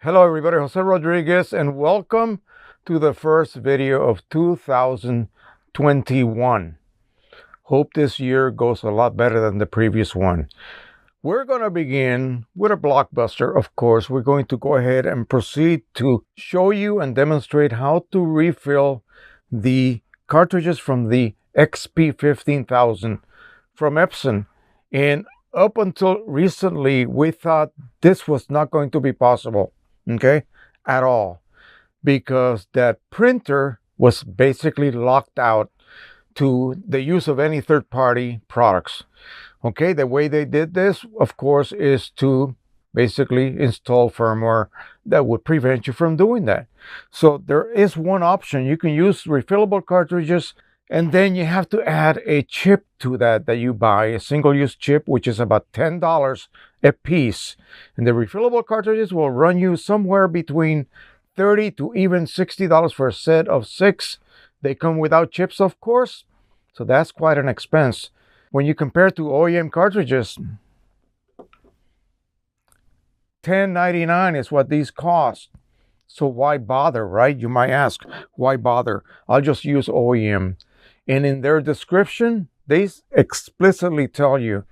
Hello everybody, Jose Rodriguez, and welcome to the first video of 2021. Hope this year goes a lot better than the previous one. We're going to begin with a blockbuster, of course. We're going to go ahead and proceed to show you and demonstrate how to refill the cartridges from the XP 15000 from EPSON. And up until recently, we thought this was not going to be possible. Okay, at all, because that printer was basically locked out to the use of any third-party products. Okay, the way they did this, of course, is to basically install firmware that would prevent you from doing that. So there is one option. You can use refillable cartridges, and then you have to add a chip to that you buy, a single-use chip, which is about $10 a piece. And the refillable cartridges will run you somewhere between $30 to even $60 for a set of 6. They come without chips, of course, so that's quite an expense. When you compare to OEM cartridges, $10.99 is what these cost. So why bother, right? You might ask, why bother? I'll just use OEM. And in their description, they explicitly tell you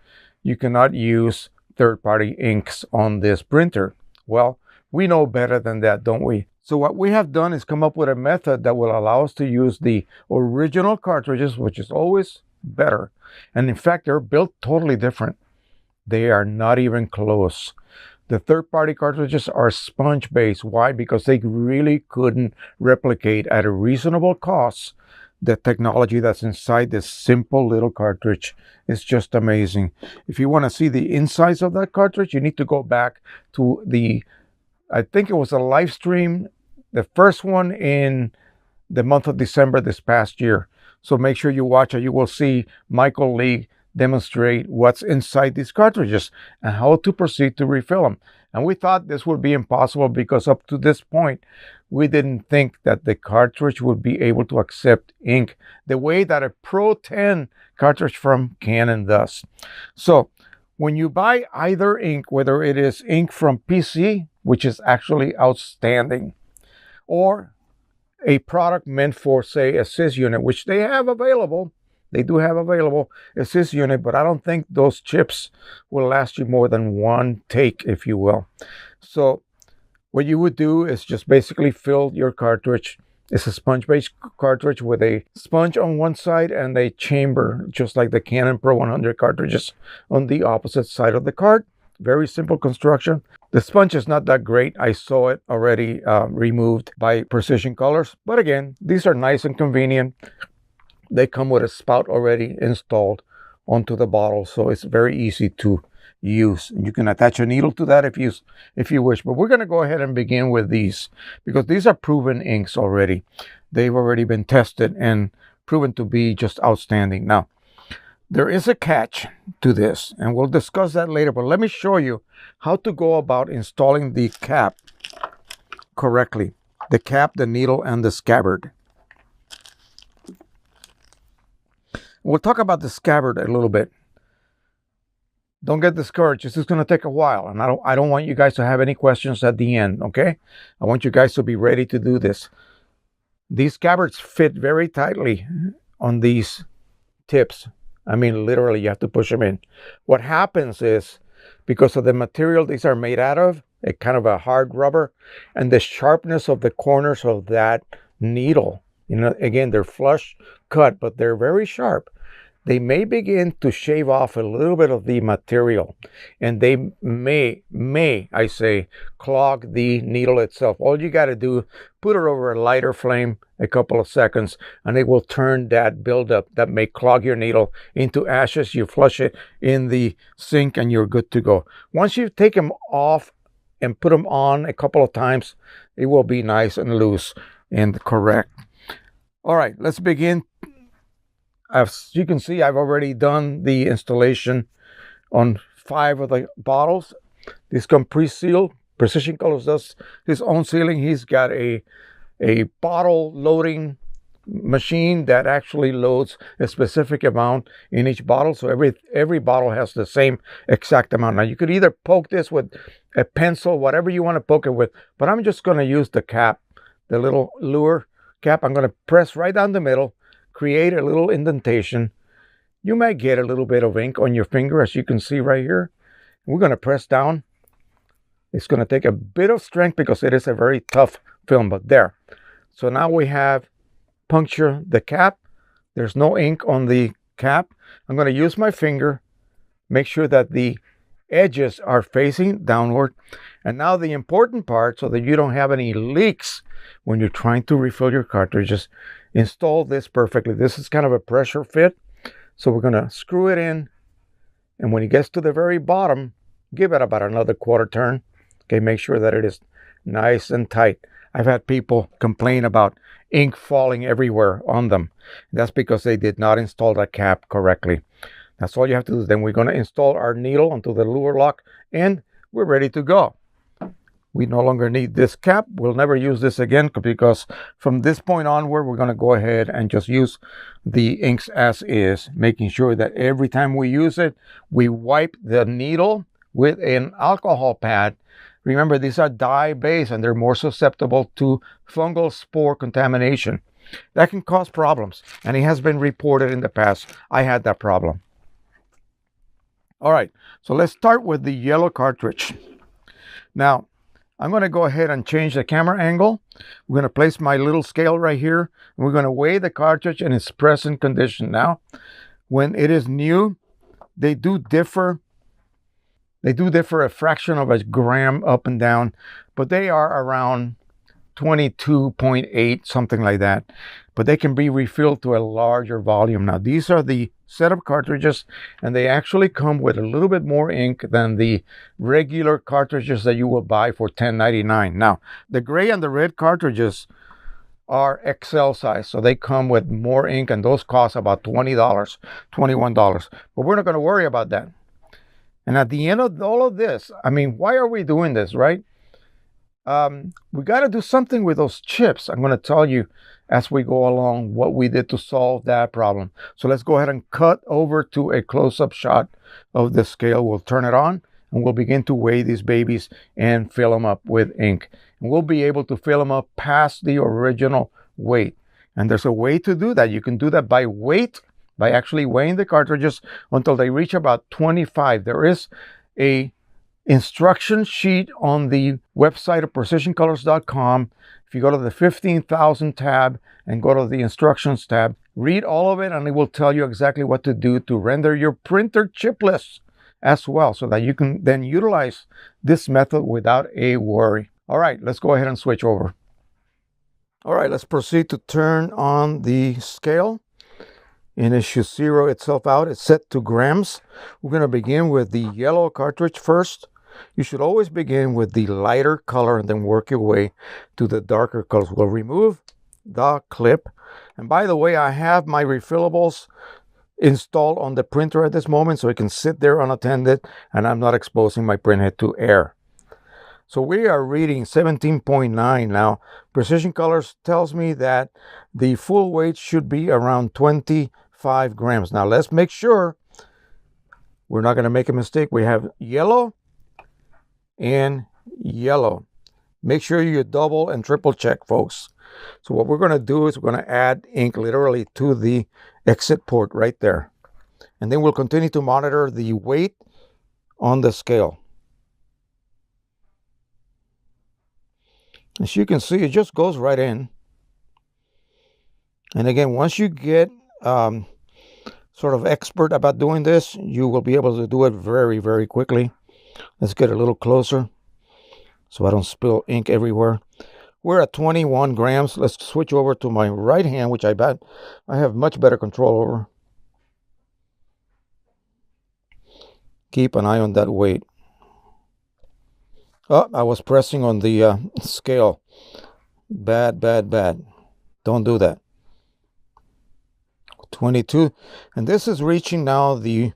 you cannot use third-party inks on this printer. Well, we know better than that, don't we? So what we have done is come up with a method that will allow us to use the original cartridges, which is always better. And in fact, they're built totally different. They are not even close. The third-party cartridges are sponge-based. Why? Because they really couldn't replicate at a reasonable cost the technology that's inside this simple little cartridge. Is just amazing. If you want to see the insides of that cartridge, you need to go back to I think it was a live stream, the first one in the month of December this past year. So make sure you watch it. You will see Michael Lee demonstrate what's inside these cartridges and how to proceed to refill them. And we thought this would be impossible because up to this point, we didn't think that the cartridge would be able to accept ink the way that a Pro-1000 cartridge from Canon does. So when you buy either ink, whether it is ink from PC, which is actually outstanding, or a product meant for, say, a sys unit, which they have available, they do have available a sys unit, but I don't think those chips will last you more than one take, if you will. So what you would do is just basically fill your cartridge. It's a sponge-based cartridge with a sponge on one side and a chamber, just like the Canon Pro-100 cartridges on the opposite side of the cart. Very simple construction. The sponge is not that great. I saw it already removed by Precisioncolors. But again, these are nice and convenient. They come with a spout already installed onto the bottle, so it's very easy to use. You can attach a needle to that if you wish. But we're going to go ahead and begin with these because these are proven inks already. They've already been tested and proven to be just outstanding. Now, there is a catch to this, and we'll discuss that later. But let me show you how to go about installing the cap correctly. The cap, the needle, and the scabbard. We'll talk about the scabbard a little bit. Don't get discouraged. This is going to take a while, and I don't want you guys to have any questions at the end, okay? I want you guys to be ready to do this. These scabbards fit very tightly on these tips. I mean, literally, you have to push them in. What happens is, because of the material these are made out of, a kind of a hard rubber, and the sharpness of the corners of that needle, again, they're flush cut, but they're very sharp. They may begin to shave off a little bit of the material, and they may, I say, clog the needle itself. All you got to do, put it over a lighter flame a couple of seconds, and it will turn that buildup that may clog your needle into ashes. You flush it in the sink, and you're good to go. Once you take them off and put them on a couple of times, it will be nice and loose and correct. All right, let's begin. As you can see, I've already done the installation on 5 of the bottles. These come pre-sealed. Precisioncolors does his own sealing. He's got a bottle loading machine that actually loads a specific amount in each bottle. So every bottle has the same exact amount. Now you could either poke this with a pencil, whatever you want to poke it with, but I'm just going to use the cap, the little lure cap. I'm going to press right down the middle, create a little indentation. You might get a little bit of ink on your finger, as you can see right here. We're going to press down. It's going to take a bit of strength because it is a very tough film, but there. So now we have puncture the cap. There's no ink on the cap. I'm going to use my finger, make sure that the edges are facing downward. And now the important part, so that you don't have any leaks when you're trying to refill your cartridges, install this perfectly. This is kind of a pressure fit. So we're going to screw it in. And when it gets to the very bottom, give it about another quarter turn. Okay, make sure that it is nice and tight. I've had people complain about ink falling everywhere on them. That's because they did not install that cap correctly. That's all you have to do. Then we're going to install our needle onto the lure lock, and we're ready to go. We no longer need this cap. We'll never use this again, because from this point onward, we're going to go ahead and just use the inks as is, making sure that every time we use it, we wipe the needle with an alcohol pad. Remember, these are dye-based and they're more susceptible to fungal spore contamination. That can cause problems, and it has been reported in the past. I had that problem. All right, so let's start with the yellow cartridge. Now, I'm going to go ahead and change the camera angle. We're going to place my little scale right here. And we're going to weigh the cartridge in its present condition. Now, when it is new, they do differ. They do differ a fraction of a gram up and down, but they are around 22.8, something like that. But they can be refilled to a larger volume. Now, these are the setup cartridges, and they actually come with a little bit more ink than the regular cartridges that you will buy for $10.99. Now, the gray and the red cartridges are XL size, so they come with more ink, and those cost about $20, $21. But we're not going to worry about that. And at the end of all of this, I mean, why are we doing this, right? We got to do something with those chips. I'm going to tell you as we go along what we did to solve that problem. So let's go ahead and cut over to a close-up shot of the scale. We'll turn it on, and we'll begin to weigh these babies and fill them up with ink. And we'll be able to fill them up past the original weight. And there's a way to do that. You can do that by weight, by actually weighing the cartridges until they reach about 25. There is a instruction sheet on the website of precisioncolors.com. If you go to the 15,000 tab and go to the instructions tab, read all of it, and it will tell you exactly what to do to render your printer chipless as well, so that you can then utilize this method without a worry. All right, let's go ahead and switch over. All right, let's proceed to turn on the scale. And it should zero itself out. It's set to grams. We're going to begin with the yellow cartridge first. You should always begin with the lighter color and then work your way to the darker colors. We'll remove the clip. And by the way, I have my refillables installed on the printer at this moment, so it can sit there unattended and I'm not exposing my printhead to air. So we are reading 17.9 now. Precisioncolors tells me that the full weight should be around 25 grams. Now let's make sure we're not going to make a mistake. We have yellow and yellow. Make sure you double and triple check, folks. So what we're going to do is we're going to add ink literally to the exit port right there. And then we'll continue to monitor the weight on the scale. As you can see, it just goes right in. And again, once you get sort of expert about doing this, you will be able to do it very, very quickly. Let's get a little closer so I don't spill ink everywhere. We're at 21 grams. Let's switch over to my right hand, which I bet I have much better control over. Keep an eye on that weight. Oh, I was pressing on the scale. Bad, bad, bad. Don't do that. 22. And this is reaching now the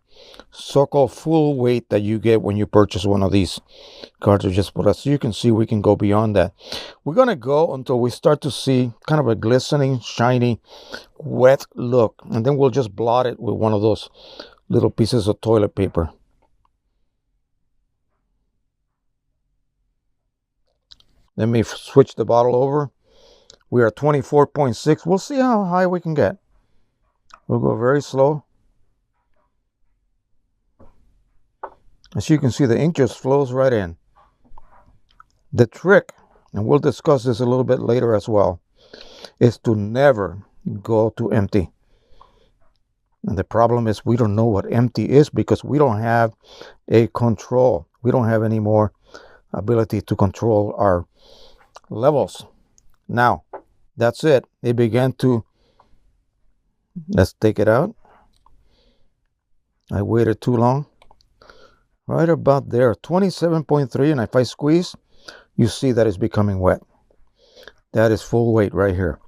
so-called full weight that you get when you purchase one of these cartridges. But as you can see, we can go beyond that. We're going to go until we start to see kind of a glistening, shiny, wet look. And then we'll just blot it with one of those little pieces of toilet paper. Let me switch the bottle over. We are 24.6. We'll see how high we can get. We'll go very slow. As you can see, the ink just flows right in. The trick, and we'll discuss this a little bit later as well, is to never go to empty. And the problem is we don't know what empty is because we don't have a control. We don't have any more ability to control our levels. Now, that's it. It began to, let's take it out. I waited too long. Right about there, 27.3, and if I squeeze, you see that it's becoming wet. That is full weight right here.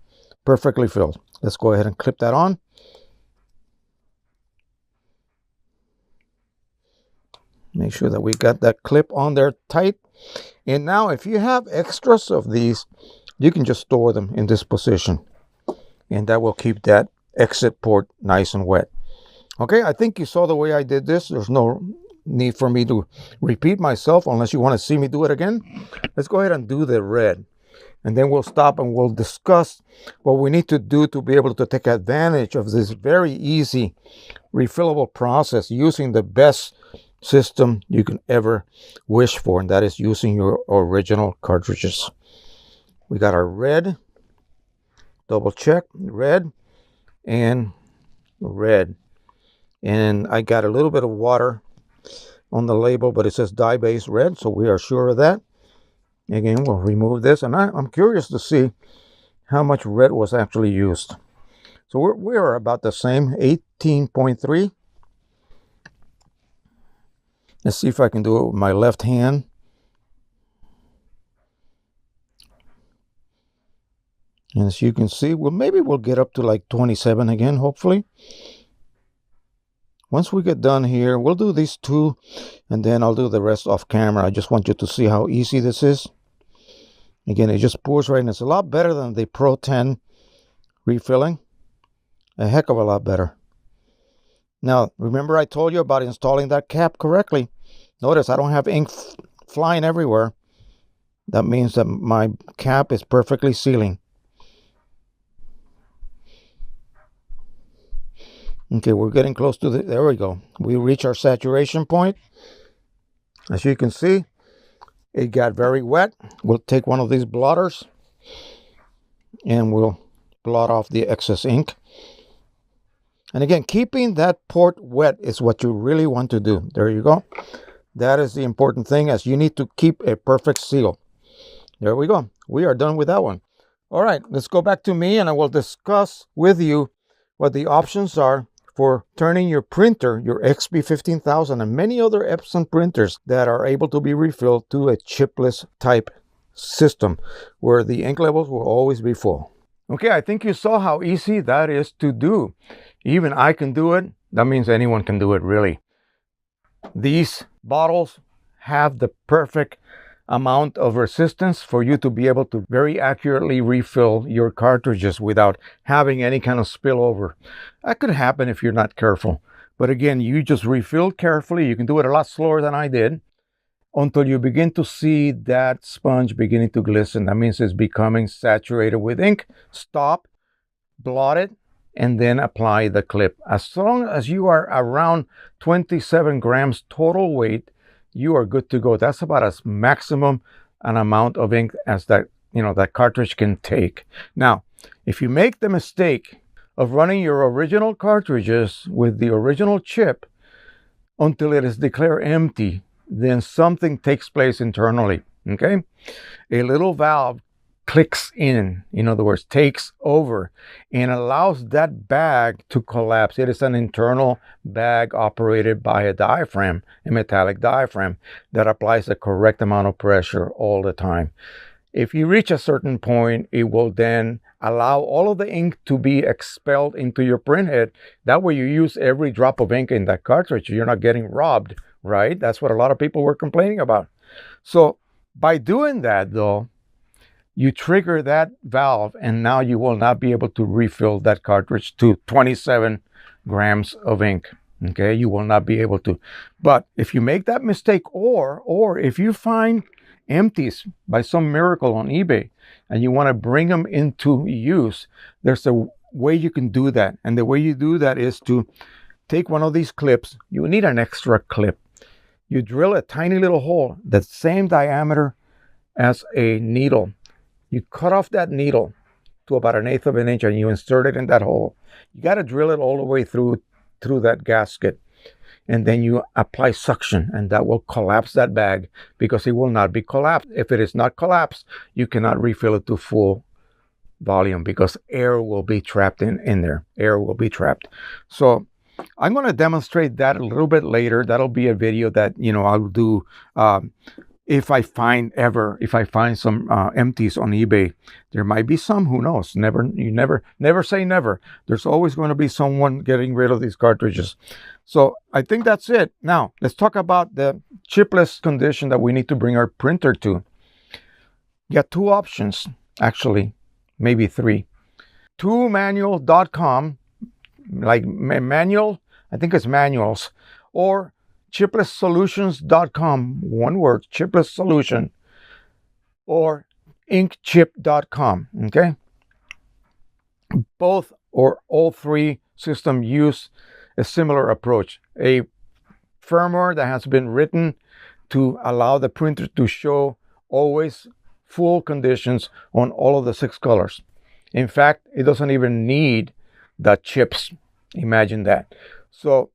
Perfectly filled. Let's go ahead and clip that on. Make sure that we got that clip on there tight. And now if you have extras of these, you can just store them in this position. And that will keep that exit port nice and wet. Okay, I think you saw the way I did this. There's no need for me to repeat myself unless you want to see me do it again. Let's go ahead and do the red. And then we'll stop and we'll discuss what we need to do to be able to take advantage of this very easy refillable process using the best system you can ever wish for, and that is using your original cartridges. We got our red, double check, red and red. And I got a little bit of water on the label, but it says dye-based red, so we are sure of that. Again, we'll remove this, and I'm curious to see how much red was actually used. So we're about the same, 18.3. Let's see if I can do it with my left hand. And as you can see, well, maybe we'll get up to like 27 again, hopefully. Once we get done here, we'll do these two, and then I'll do the rest off camera. I just want you to see how easy this is. Again, it just pours right in. It's a lot better than the Pro-10 refilling. A heck of a lot better. Now, remember I told you about installing that cap correctly. Notice I don't have ink flying everywhere. That means that my cap is perfectly sealing. Okay, we're getting close to the, there we go. We reach our saturation point. As you can see, it got very wet. We'll take one of these blotters and we'll blot off the excess ink. And again, keeping that port wet is what you really want to do. There you go. That is the important thing, as you need to keep a perfect seal. There we go. We are done with that one. All right, let's go back to me and I will discuss with you what the options are for turning your printer, your XP 15000 and many other EPSON printers that are able to be refilled to a chipless type system where the ink levels will always be full. Okay, I think you saw how easy that is to do. Even I can do it. That means anyone can do it, really. These bottles have the perfect amount of resistance for you to be able to very accurately refill your cartridges without having any kind of spillover. That could happen if you're not careful. But again, you just refill carefully. You can do it a lot slower than I did until you begin to see that sponge beginning to glisten. That means it's becoming saturated with ink. Stop, blot it, and then apply the clip. As long as you are around 27 grams total weight, you are good to go. That's about as maximum an amount of ink as that, that cartridge can take. Now, if you make the mistake of running your original cartridges with the original chip until it is declared empty, then something takes place internally, okay? A little valve clicks in other words, takes over and allows that bag to collapse. It is an internal bag operated by a diaphragm, a metallic diaphragm that applies the correct amount of pressure all the time. If you reach a certain point, it will then allow all of the ink to be expelled into your printhead. That way you use every drop of ink in that cartridge. You're not getting robbed, right? That's what a lot of people were complaining about. So by doing that, though, you trigger that valve, and now you will not be able to refill that cartridge to 27 grams of ink. Okay, you will not be able to. But if you make that mistake, or if you find empties by some miracle on eBay and you want to bring them into use, there's a way you can do that. And the way you do that is to take one of these clips. You need an extra clip. You drill a tiny little hole the same diameter as a needle. You cut off that needle to about 1/8 of an inch and you insert it in that hole. You got to drill it all the way through that gasket. And then you apply suction, and that will collapse that bag, because it will not be collapsed. If it is not collapsed, you cannot refill it to full volume, because air will be trapped in there. Air will be trapped. So I'm going to demonstrate that a little bit later. That'll be a video that, I'll do if I find some empties on eBay. There might be some, who knows? Never say never. There's always going to be someone getting rid of these cartridges. So I think that's it. Now let's talk about the chipless condition that we need to bring our printer to. You got two options, actually, maybe three. TwoManual.com, like manual, I think it's manuals, or CHIPLESSSolutions.com, one word, chipless solution, or inkchip.com. Okay, both or all three systems use a similar approach, a firmware that has been written to allow the printer to show always full conditions on all of the 6 colors. In fact, it doesn't even need the chips. Imagine that. So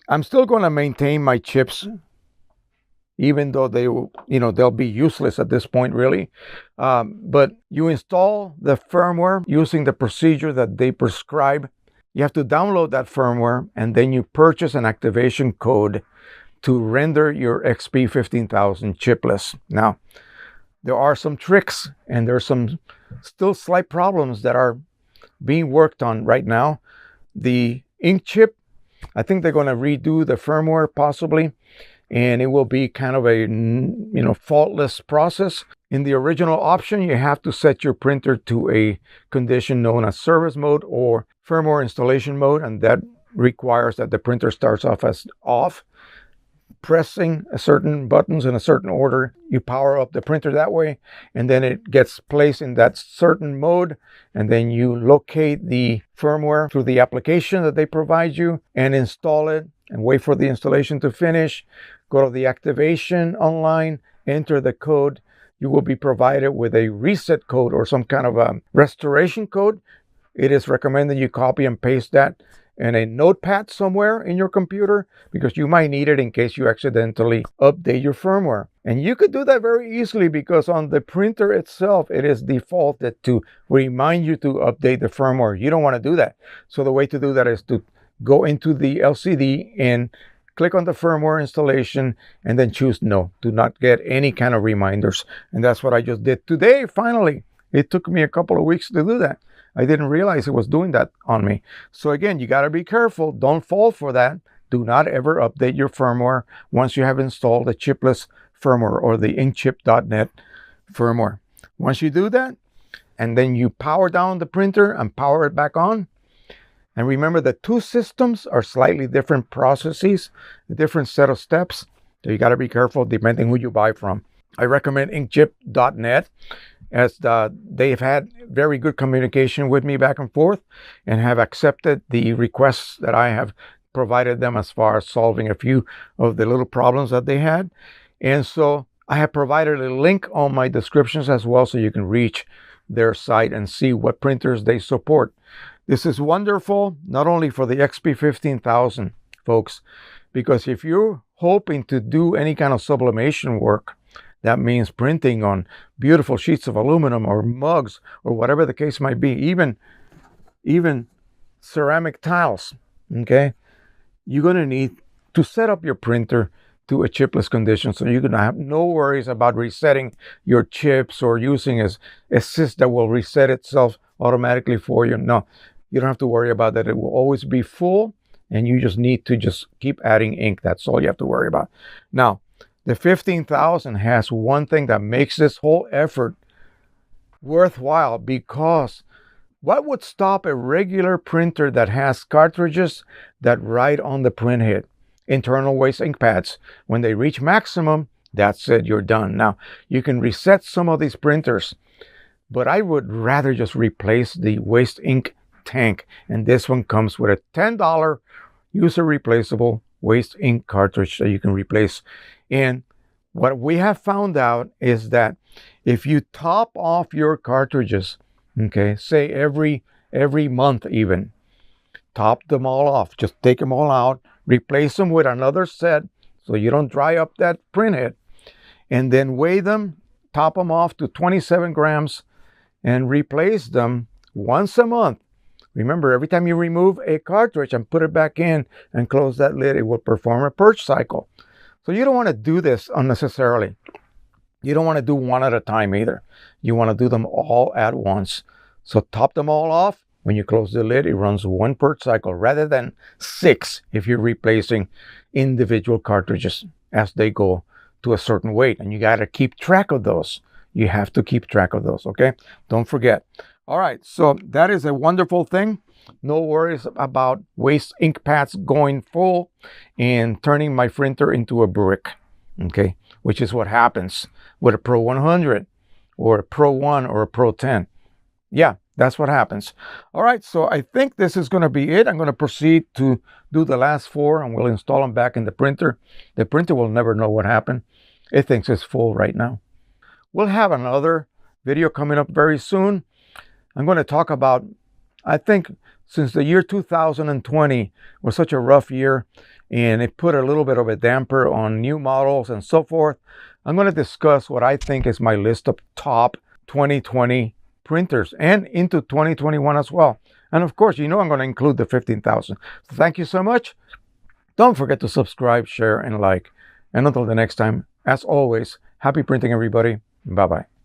I'm still going to maintain my chips, even though they'll be useless at this point, really. But you install the firmware using the procedure that they prescribe. You have to download that firmware, and then you purchase an activation code to render your XP 15000 chipless. Now, there are some tricks, and there's some still slight problems that are being worked on right now. The ink chip, I think they're going to redo the firmware possibly, and it will be kind of a faultless process. In the original option, you have to set your printer to a condition known as service mode or firmware installation mode, and that requires that the printer starts off as off. Pressing certain buttons in a certain order, you power up the printer that way, and then it gets placed in that certain mode, and then you locate the firmware through the application that they provide you and install it and wait for the installation to finish. Go to the activation online, enter the code. You will be provided with a reset code or some kind of a restoration code. It is recommended you copy and paste that in a notepad somewhere in your computer, because you might need it in case you accidentally update your firmware. And you could do that very easily, because on the printer itself, it is defaulted to remind you to update the firmware. You don't want to do that. So the way to do that is to go into the LCD and click on the firmware installation, and then choose no. Do not get any kind of reminders. And that's what I just did today, finally. It took me a couple of weeks to do that. I didn't realize it was doing that on me. So again, you got to be careful. Don't fall for that. Do not ever update your firmware once you have installed the chipless firmware or the inkchip.net firmware. Once you do that, and then you power down the printer and power it back on. And remember, the two systems are slightly different processes, a different set of steps. So you got to be careful depending who you buy from. I recommend inkchip.net, as they've had very good communication with me back and forth, and have accepted the requests that I have provided them as far as solving a few of the little problems that they had. And so I have provided a link on my descriptions as well, so you can reach their site and see what printers they support. This is wonderful, not only for the XP 15000, folks, because if you're hoping to do any kind of sublimation work, that means printing on beautiful sheets of aluminum or mugs or whatever the case might be, even ceramic tiles, okay? You're going to need to set up your printer to a chipless condition, so you're going to have no worries about resetting your chips or using a assist that will reset itself automatically for you. No, you don't have to worry about that. It will always be full, and you just need to just keep adding ink. That's all you have to worry about. Now, the 15,000 has one thing that makes this whole effort worthwhile, because what would stop a regular printer that has cartridges that write on the printhead? Internal waste ink pads. When they reach maximum, that's it, you're done. Now, you can reset some of these printers, but I would rather just replace the waste ink tank. And this one comes with a $10 user replaceable waste ink cartridge that you can replace. And what we have found out is that if you top off your cartridges, okay, say every month even, top them all off, just take them all out, replace them with another set so you don't dry up that printhead, and then weigh them, top them off to 27 grams, and replace them once a month. Remember, every time you remove a cartridge and put it back in and close that lid, it will perform a purge cycle. So you don't want to do this unnecessarily. You don't want to do one at a time either. You want to do them all at once. So top them all off. When you close the lid, it runs one purge cycle rather than 6 if you're replacing individual cartridges as they go to a certain weight. And you got to keep track of those. You have to keep track of those, okay? Don't forget. All right, so that is a wonderful thing. No worries about waste ink pads going full and turning my printer into a brick, okay? Which is what happens with a Pro 100 or a Pro 1 or a Pro 10. Yeah, that's what happens. All right, so I think this is going to be it. I'm going to proceed to do the last 4, and we'll install them back in the printer. The printer will never know what happened. It thinks it's full right now. We'll have another video coming up very soon. I'm going to talk about, I think, since the year 2020 was such a rough year, and it put a little bit of a damper on new models and so forth, I'm going to discuss what I think is my list of top 2020 printers and into 2021 as well. And of course, you know I'm going to include the 15,000. So thank you so much. Don't forget to subscribe, share, and like. And until the next time, as always, happy printing, everybody. Bye-bye.